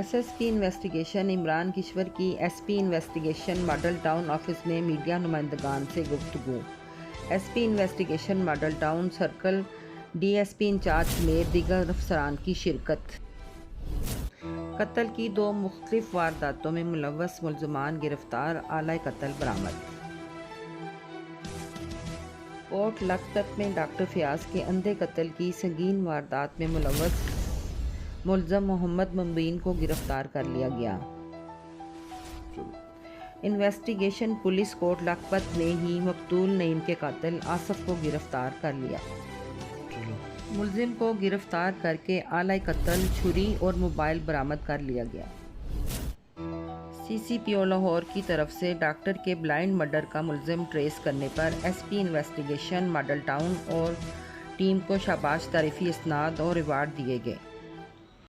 S S P investigation Imran Kishwar کی S P investigation Model Town office میں media نمائندگان سے گفتگو۔ S P investigation Model Town circle D S P incharge سمیت دیگر افسران کی شرکت۔ قتل کی 2 مختلف وارداتوں میں ملوث ملزمان گرفتار، آلۂ قتل برآمد۔ کوٹ لکھپت میں ڈاکٹر فیاض کے اندھے قتل کی سنگین واردات میں ملوث ملزم محمد مبین کو گرفتار کر لیا گیا۔ انویسٹیگیشن پولیس کوٹ لکھپت نے ہی مقتول نعیم کے قاتل آصف کو گرفتار کر لیا۔ ملزم کو گرفتار کر کے آلۂ قتل، چھری اور موبائل برآمد کر لیا گیا۔ سی سی پی او لاہور کی طرف سے ڈاکٹر کے بلائنڈ مرڈر کا ملزم ٹریس کرنے پر S P investigation Model Town اور ٹیم کو شاباش، تعریفی اسناد اور ایوارڈ دیے گئے۔